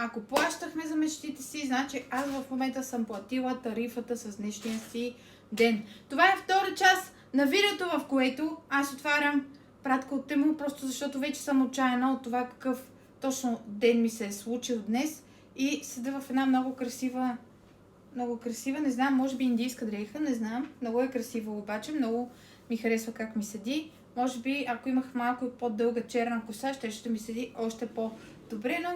Ако плащахме за мечтите си, значи аз в момента съм платила тарифата с днешния си ден. Това е втора част на видеото, в което аз отварям пратка от Тему, просто защото вече съм отчаяна от това какъв точно ден ми се е случил днес. И седа в една много красива, не знам, може би индийска дреха, не знам. Много е красива обаче, много ми харесва как ми седи. Може би, ако имах малко и по-дълга черна коса, ще ми седи още по-добре, но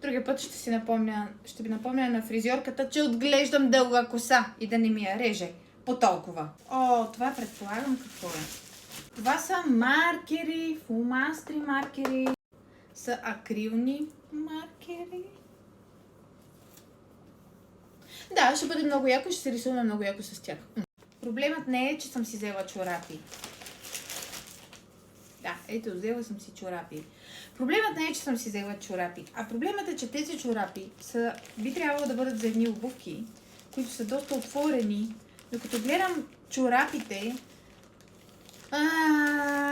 другия път ще ви напомня на фризьорката, че отглеждам дълга коса и да не ми я реже по толкова. О, това предполагам какво е. Това са маркери, фломастри маркери, са акрилни маркери. Да, ще бъде много яко и ще се рисуваме много яко с тях. Проблемът не е, че съм си взела чорапи. Да, ето, взела съм си чорапи. Проблемът не е, че съм си взела чорапи, а проблемът е, че тези чорапи би трябвало да бъдат за едни обувки, които са доста отворени. Докато гледам чорапите,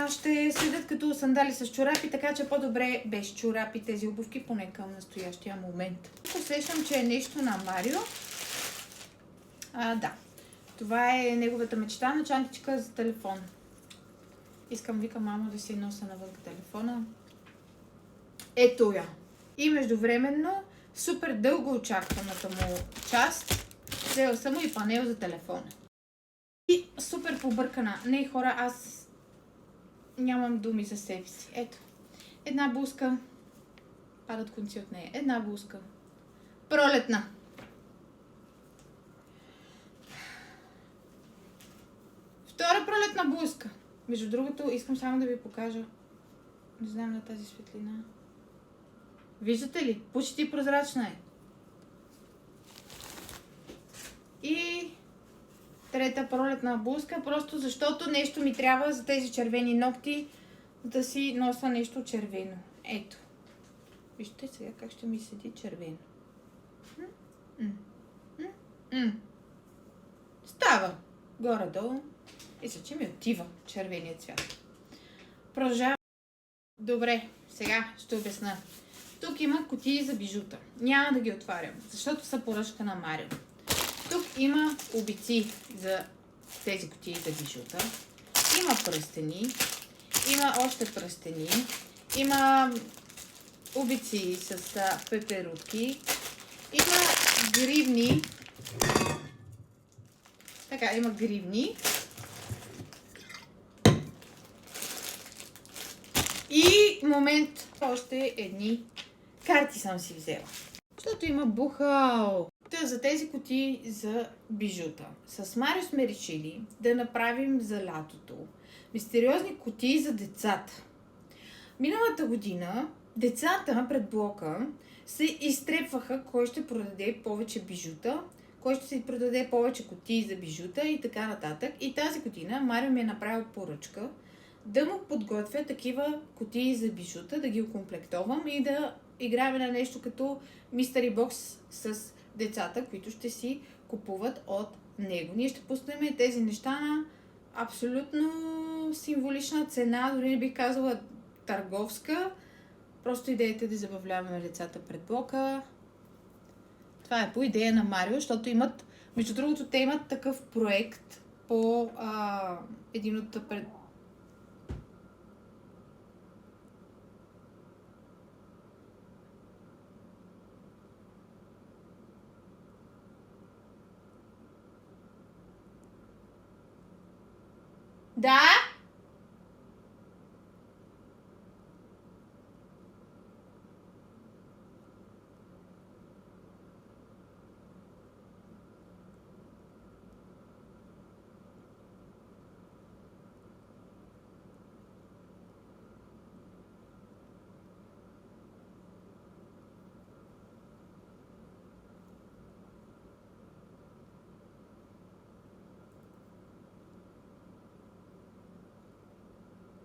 ще седят като сандали с чорапи, така че по-добре без чорапи тези обувки, поне към настоящия момент. Усещам, че е нещо на Марио. Да. Това е неговата мечта на чантичка за телефон. Викам мамо да си нося навън телефона. Ето я. И междувременно, супер дълго очакваната му част, взела съм и панел за телефона. И супер побъркана. Не, хора, аз нямам думи за себе си. Ето. Една блузка. Падат конци от нея. Една блузка. Пролетна. Втора пролетна блузка. Между другото, искам само да ви покажа. Не знам на тази светлина. Виждате ли? Почти прозрачна е. И трета пролетна блузка, просто защото нещо ми трябва за тези червени ногти да си нося нещо червено. Ето. Вижте сега как ще ми седи червено. Става. Горе-долу. Мисля, че ми отива червеният цвят. Продължавам. Добре, сега ще обясна. Тук има кутии за бижута. Няма да ги отварям, защото са поръчка на Марио. Тук има обици за тези кутии за бижута. Има пръстени. Има още пръстени. Има обици с пеперутки. Има гривни. Така, има гривни. И момент, още едни карти съм си взела. Защото има бухал. За тези кутии за бижута. С Марио сме решили да направим за лятото мистериозни кутии за децата. Миналата година децата пред блока се изтрепваха кой ще продаде повече бижута, кой ще си продаде повече кутии за бижута и така нататък. И тази година Марио ми е направил поръчка да му подготвя такива кутии за бижута, да ги окомплектовам и да играем на нещо като Mystery Box с децата, които ще си купуват от него. Ние ще пуснем тези неща на абсолютно символична цена, дори не бих казала търговска. Просто идеята е да забавляваме децата пред блока. Това е по идея на Марио, защото имат, между другото, те имат такъв проект по един от Да?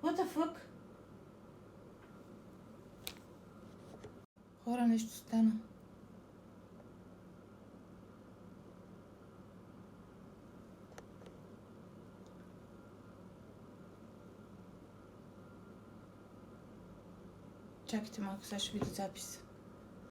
What the fuck? Хора, нещо стана. Чакайте малко, сега ще видя запис.